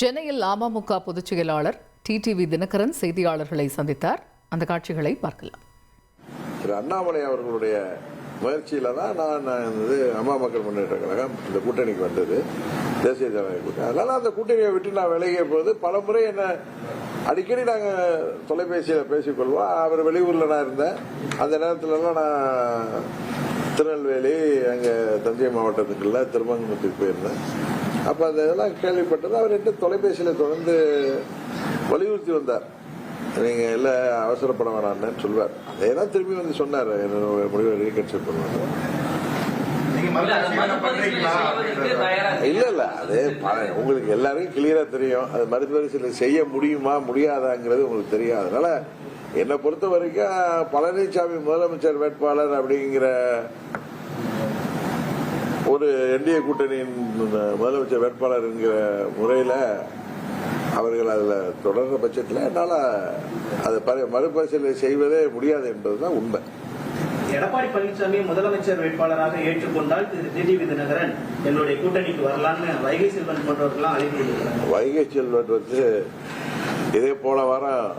சென்னையில் அமமுக பொதுச் செயலாளர் டிடிவி தினகரன் செய்தியாளர்களை சந்தித்தார். அந்த காட்சிகளை பார்க்கலாம். திரு அண்ணாமலை அவர்களுடைய முயற்சியில தான் நான் அம்மா மக்கள் முன்னேற்ற கழகம் இந்த கூட்டணிக்கு வந்தது, தேசிய ஜனநாயக கூட்டணி. அதனால அந்த கூட்டணியை விட்டு நான் விலகிய போது பல முறை என்ன அடிக்கடி நாங்கள் தொலைபேசியில் பேசிக்கொள்வோம். அவர் வெளியூரில் நான் இருந்தேன். அந்த நேரத்துலலாம் நான் திருநெல்வேலி, அங்கே தஞ்சை மாவட்டத்துக்குள்ள திருமங்கலத்துக்கு போயிருந்தேன். அப்போ அந்த இதெல்லாம் கேள்விப்பட்டது. அவர் என்கிட்ட தொலைபேசியில் தொடர்ந்து வலியுறுத்தி வந்தார், நீங்கள் எல்லாம் அவசரப்பட வேணான்னு சொல்வார். அதே தான் திரும்பி வந்து சொன்னார், என்னோட முடிவை ரீகன்சிடர் பண்ணுவாங்க. இல்ல அதே உங்களுக்கு எல்லாருக்கும் கிளியரா தெரியும், அது மறுபரிசீலனை செய்ய முடியுமா முடியாதாங்கிறது உங்களுக்கு தெரியும். அதனால என்னை பொறுத்த வரைக்கும் பழனிசாமி முதலமைச்சர் வேட்பாளர் அப்படிங்கிற ஒரு என்டிஏ கூட்டணியின் முதலமைச்சர் வேட்பாளர் என்கிற முறையில் அவர்கள் அதில் தொடர்ந்த பட்சத்தில் என்னால் அதை மறுபரிசீலனை செய்வதே முடியாது என்பதுதான் உண்மை. எடப்பாடி பழனிசாமி முதலமைச்சர் வேட்பாளராக ஏற்றுக்கொண்டால் திரு டிடிவி தினகரன் என்னுடைய கூட்டணிக்கு வரலான்னு வைகை செல்வன் போன்றவர்கள்லாம் அழைப்பு. வைகை செல்வன் வந்து இதே போல வாரம்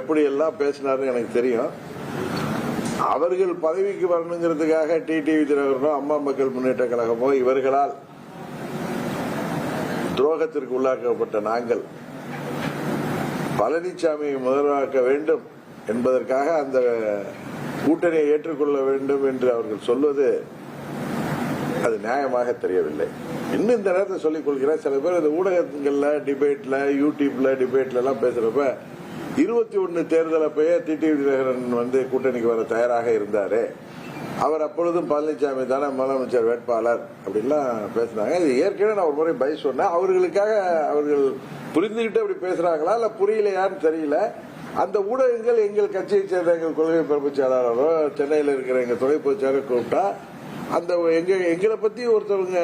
எப்படி எல்லாம் பேசினாருன்னு எனக்கு தெரியும். அவர்கள் பதவிக்கு வரணுங்கிறதுக்காக டிடிவி தினகரனோ அம்மா மக்கள் முன்னேற்ற கழகமோ இவர்களால் துரோகத்திற்கு உள்ளாக்கப்பட்ட நாங்கள் பழனிசாமியை முதல்வராக்க வேண்டும் என்பதற்காக அந்த கூட்டணியை ஏற்றுக்கொள்ள வேண்டும் என்று அவர்கள் சொல்வது அது நியாயமாக தெரியவில்லை. இன்னும் இந்த நேரத்தை சொல்லிக் கொள்கிறேன், சில பேர் இந்த ஊடகங்கள்ல டிபேட்ல யூடியூப்ல டிபேட்ல எல்லாம் பேசுறப்ப 21 தேர்தல் அப்பயே டிடிவி தினகரன் வந்து கூட்டணிக்கு வர தயாராக இருந்தாரு, அவர் அப்பொழுதும் பழனிசாமி தானே முதலமைச்சர் வேட்பாளர் அப்படின்லாம் பேசினாங்க. இது ஏற்கனவே நான் ஒரு முறை பதில் சொன்னேன். அவர்களுக்காக அவர்கள் புரிந்துகிட்டு அப்படி பேசுறாங்களா இல்ல புரியலையான்னு தெரியல. அந்த ஊடகங்கள் எங்கள் கட்சியை சேர்ந்த எங்கள் கொள்கை பரப்பு செயலாளரோ சென்னையில் இருக்கிற எங்க துணை பொதுச் செயலாளர் கூப்பிட்டா அந்த எங்களை பத்தி ஒருத்தவங்க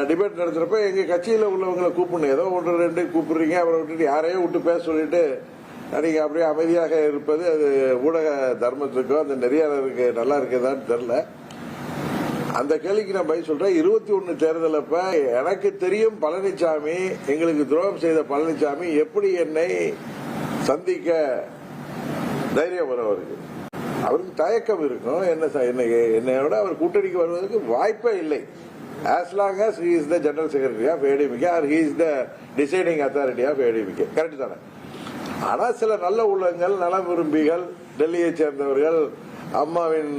டிபேட் நடத்துறப்ப எங்க கட்சியில உள்ளவங்களை கூப்பிடணும். ஏதோ 1-2 கூப்பிடுறீங்க, அவரை விட்டுட்டு யாரையும் விட்டு பேச சொல்லிட்டு நீங்க அப்படியே அமைதியாக இருப்பது அது ஊடக தர்மத்துக்கோ அந்த நெறியாளருக்கு நல்லா இருக்குதான்னு தெரியல. அந்த கேள்விக்கு நான் பதில் சொல்றேன். 21 தேர்தல் அப்ப எனக்கு தெரியும் பழனிசாமி, எங்களுக்கு துரோகம் செய்த பழனிசாமி எப்படி என்னை சந்திக்க தைரியம் வரும். அவருக்கு தயக்கம் இருக்கும். என்னையோட அவர் கூட்டணிக்கு வருவதற்கு வாய்ப்பே இல்லை. As long as he is the General Secretary of ADMK or he is the deciding authority of ADMK. Correct தானே? ஆனால் சில நல்ல உள்ளங்கள், நல விரும்பிகள், டெல்லியை சேர்ந்தவர்கள், அம்மாவின்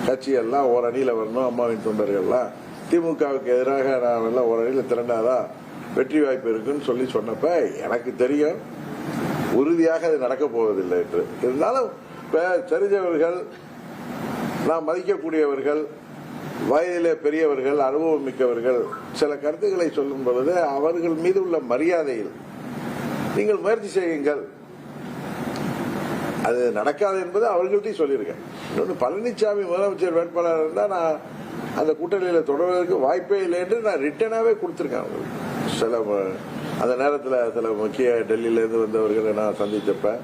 கட்சியெல்லாம் ஒரு அணியில் வரணும், அம்மாவின் தொண்டர்கள்லாம் திமுகவுக்கு எதிராக நான் எல்லாம் ஒரு அணியில் திரண்டாதான் வெற்றி வாய்ப்பு இருக்குன்னு சொல்லி சொன்னப்ப எனக்கு தெரியும் உறுதியாக அது நடக்க போவதில்லை என்று. இருந்தாலும் தெரிஞ்சவர்கள், நாம் மதிக்கக்கூடியவர்கள், வயதிலே பெரியவர்கள், அனுபவம் மிக்கவர்கள் சில கருத்துக்களை சொல்லும் பொழுது அவர்கள் மீது உள்ள மரியாதையில் நீங்கள் முயற்சி செய்யுங்கள். அது நடக்காது என்பது அவர்கள்ட்டையும் சொல்லியிருக்கேன். இன்னொன்று, பழனிசாமி முதலமைச்சர் வேட்பாளர் இருந்தால் நான் அந்த கூட்டணியில் தொடர்வதற்கு வாய்ப்பே இல்லை என்று நான் ரிட்டனாவே கொடுத்திருக்கேன் அவங்களுக்கு. சில அந்த நேரத்தில் சில முக்கிய டெல்லியிலேருந்து வந்தவர்களை நான் சந்தித்தப்ப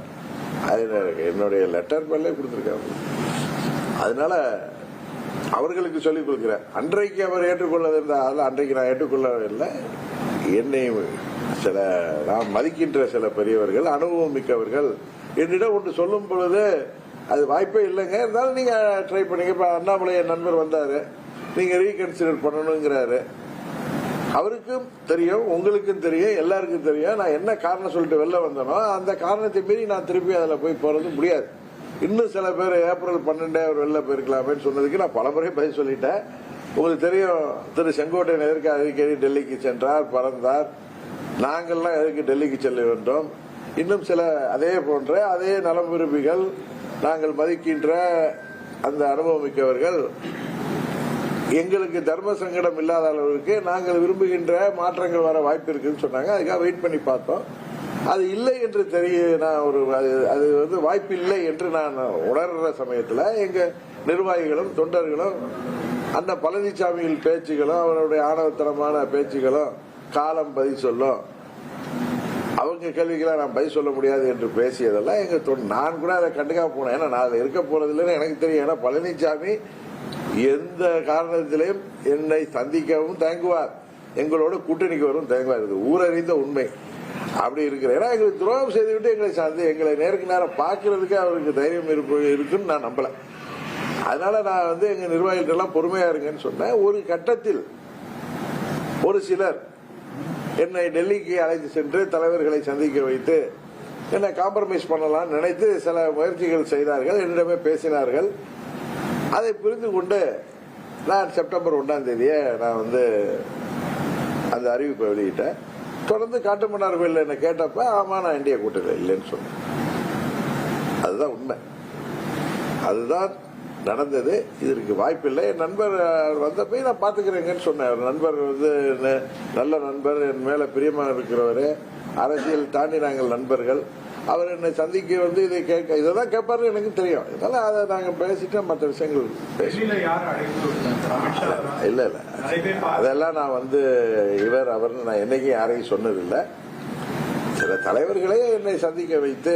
என்னுடைய லெட்டர் மேலே கொடுத்திருக்கேன். அதனால அவர்களுக்கு சொல்லிக் கொடுக்கிறேன். அன்றைக்கு அவர் ஏற்றுக்கொள்ளது இருந்தால் அன்றைக்கு நான் ஏற்றுக்கொள்ளவில்லை. என்னை சில நான் மதிக்கின்ற சில பெரியவர்கள், அனுபவம் மிக்கவர்கள் என்னிடம் ஒன்று சொல்லும் பொழுது அது வாய்ப்பே இல்லைங்க, இருந்தாலும் நீங்க ட்ரை பண்ணீங்க. இப்ப அண்ணாமலை நண்பர் வந்தாரு, நீங்க ரீகன்சிடர் பண்ணணுங்கிறாரு. அவருக்கும் தெரியும், உங்களுக்கும் தெரியும், எல்லாருக்கும் தெரியும். நான் என்ன காரணம் சொல்லிட்டு வெளில வந்தனோ அந்த காரணத்தை மீறி நான் திருப்பி அதில் போய் போறது முடியாது. இன்னும் சில பேர் ஏப்ரல் 12 அவர் வெளில போயிருக்கலாமே சொன்னதுக்கு நான் பலமுறை பதில் சொல்லிட்டேன். உங்களுக்கு தெரியும், திரு செங்கோட்டையன் எதற்கு அடிக்கடி டெல்லிக்கு சென்றார், பறந்தார். நாங்கள்லாம் எதற்கு டெல்லிக்கு செல்ல வேண்டும். இன்னும் சில அதே போன்ற அதே நலம் விரும்பிகள், நாங்கள் மதிக்கின்ற அந்த அனுபவம் மிக்கவர்கள் எங்களுக்கு தர்ம சங்கடம் இல்லாத அளவுக்கு நாங்கள் விரும்புகின்ற மாற்றங்கள் வர வாய்ப்பு இருக்குன்னு சொன்னாங்க. அதுக்காக வெயிட் பண்ணி பார்த்தோம். அது இல்லை என்று தெரிய நான் அது வந்து வாய்ப்பு இல்லை என்று நான் உணர்ற சமயத்தில் எங்க நிர்வாகிகளும் தொண்டர்களும் அந்த பழனிசாமியின் பேச்சுகளும் அவருடைய ஆணவத்தனமான பேச்சுகளும் காலம் பதில் சொல்லும், அவங்க கேள்விக்கெல்லாம் நான் பதில் சொல்ல முடியாது என்று பேசியதெல்லாம் எங்க நான் கூட அதை கண்டுக்காம போனேன். ஏன்னா நான் அதில் இருக்க போறதில்லைன்னு எனக்கு தெரியும். ஏன்னா பழனிசாமி எந்த காரணத்திலையும் என்னை சந்திக்கவும் தயங்குவார், எங்களோட கூட்டணிக்கு வரும் தயங்கா இருக்குது. ஊரறிந்த உண்மை அப்படி இருக்கிற. ஏன்னா எங்களுக்கு துரோகம் செய்துவிட்டு எங்களை நேருக்கு நேரம் பார்க்கறதுக்கு அவருக்கு தைரியம் இருக்குன்னு நான் நம்பல. அதனால நான் எங்க நிர்வாகிகள் பொறுமையா இருங்கன்னு சொன்னேன். ஒரு கட்டத்தில் ஒரு சிலர் என்னை டெல்லிக்கு அழைத்து சென்று தலைவர்களை சந்திக்க வைத்து என்னை காம்ப்ரமைஸ் பண்ணலாம் நினைத்து சில முயற்சிகள் செய்தார்கள், என்னிடமே பேசினார்கள். அதை புரிந்து கொண்டு நான் செப்டம்பர் 1ஆம் தேதியே நான் அந்த அறிவிப்பை வெளியிட்டேன். தொடர்ந்து காட்டுமன்னார் கோயிலில் என்ன கேட்டப்ப ஆமா நான் இந்திய கூட்டணியில் இல்லைன்னு சொன்னேன். அதுதான் உண்மை, அதுதான் நடந்தது. இதற்கு வாய்ப்பில்லை. என் நண்பர் வந்தப்ப நான் பாத்துக்கிறேங்கன்னு சொன்னேன். நண்பர் நல்ல நண்பர், என் மேல பிரியமா இருக்கிறவரு, அரசியல் தாண்டி நாங்கள் நண்பர்கள். அவர் என்னை சந்திக்க இதை கேட்க இதான் கேட்பாரு எனக்கு தெரியும். இதனால அதை நாங்க பேசிட்டு மற்ற விஷயங்கள் இல்ல அதெல்லாம் நான் இவர் அவர்னு நான் என்னைக்கும் யாரையும் சொன்னதில்லை. சில தலைவர்களே என்னை சந்திக்க வைத்து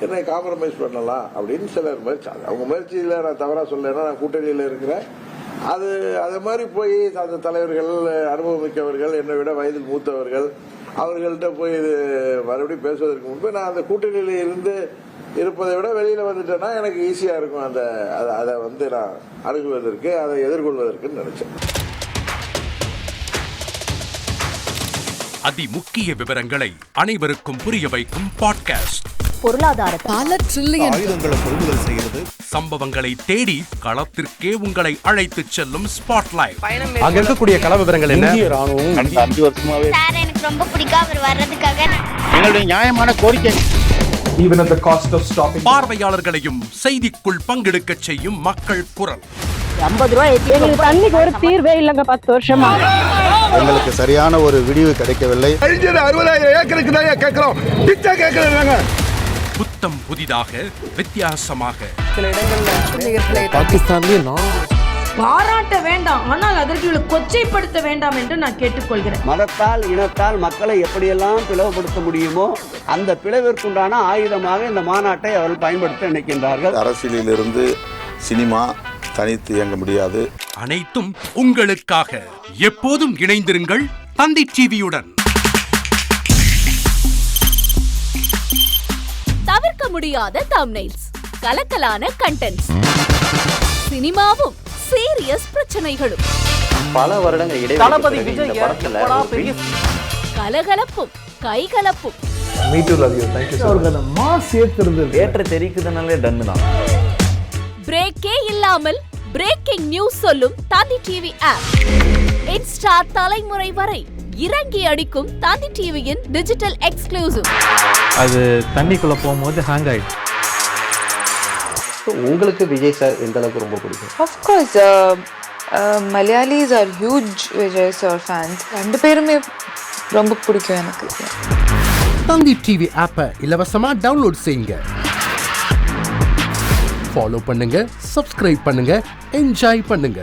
என்னை காம்ப்ரமைஸ் பண்ணலாம் அப்படின்னு சிலர் முயற்சி. அவங்க முயற்சியில நான் தவறா சொல்லலைன்னா நான் கூட்டணியில இருக்கிறேன். அது மாதிரி போய் அந்த தலைவர்கள் அனுபவமிக்கவர்கள், என்னை விட வயதில் மூத்தவர்கள், அவர்கள்ட்ட போய் மறுபடியும் பேசுவதற்கு முன்பு நான் அந்த கூட்டணியில இருப்பதை விட வெளியில வந்துட்டேன்னா எனக்கு ஈஸியா இருக்கும். அதை நான் அணுகுவதற்கு, அதை எதிர்கொள்வதற்கு நினைச்சேன். அதிமுக்கிய விவரங்களை அனைவருக்கும் புரிய வைக்கும் பாட்காஸ்ட். பொருளாதார பல ட்ரில்லியன் ஆயுதங்களை கொள்முதல் செய்கிறது, சம்பவங்களை தேடி களத்திற்கே உங்களை அழைத்துச் செல்லும் ஸ்பாட்லைட். அங்க இருக்கக்கூடிய கள விவரங்கள் என்ன? இந்திய ராணுவம் கடந்த 5 வருஷமாவே சார் எனக்கு ரொம்ப பிடிக்கும் அவர் வர்றதுக்காக. எங்களுடைய நியாயமான கோரிக்கை. Even at the cost of stopping. பார்வையாளர்களையும் செய்திக்குள் பங்கெடுக்கச் செய்யும் மக்கள் குரல். 50 ரூபாய் எங்களுக்கு தண்ணிக்கு ஒரு தீர்வே இல்லைங்க 10 வருஷமா. எங்களுக்கு சரியான ஒரு விடிவு கிடைக்கவில்லை. 60,000 ஏக்கருக்கு தான் கேட்கிறோம், பிச்சை கேட்கறாங்க. புத்தம் புதிதாக, வித்தியாசமாக சில இடங்கள்ல பாகிஸ்தான்லயே பாராட்ட வேண்டாம், ஆனால் அதற்கு கொச்சைப்படுத்த வேண்டாம் என்று நான் கேட்டுக்கொள்கிறேன். மதத்தால் இனத்தால் மக்களை எப்படியெல்லாம் பிளவுபடுத்த முடியுமோ அந்த பிளவிற்குண்டான ஆயுதமாக இந்த மாநாட்டை அவர்கள் பயன்படுத்த நினைக்கின்றார்கள். அரசியலிலிருந்து சினிமா தனித்து இயங்க முடியாது. அனைத்தும் உங்களுக்காக. எப்போதும் இணைந்திருங்கள் தந்தி டிவியுடன். தவிர்க்க முடியாத தம்ப்நெயில்ஸ், கலக்கலான கண்டென்ட்ஸ், சினிமாவும் சீரியஸ் பிரச்சனைகளும், பல வருடங்கள் இடைவெளி கலகலப்பும் கைகலப்பும் Me too, love you. Thank you so much. ஏற்ற தெரிக்குதுனாலே டன்னு தான். பிரேக்கே இல்லாமல் பிரேக்கிங் நியூஸ் சொல்லும் தந்தி டிவி ஆப். இன்ஸ்டா தலைமுறை வரை இறங்கி அடிக்கும் தந்தி டிவியின் டிஜிட்டல் எக்ஸ்க்ளூசிவ். அது தண்ணிக்குள்ள போகும்போது ஹேங் ஆயிடுச்சு. உங்களுக்கு விஜய் சார் எந்த அளவுக்கு ரொம்ப பிடிக்கும்? Of course, Malayalis are huge Vijay sir fans. ரெண்டு பேருமே ரொம்ப பிடிக்கும் எனக்கு. தந்தி டிவி ஆப்பை இலவசமா டவுன்லோட் செய்யுங்க. ஃபாலோ பண்ணுங்க, சப்ஸ்கிரைப் பண்ணுங்க, என்ஜாய் பண்ணுங்க.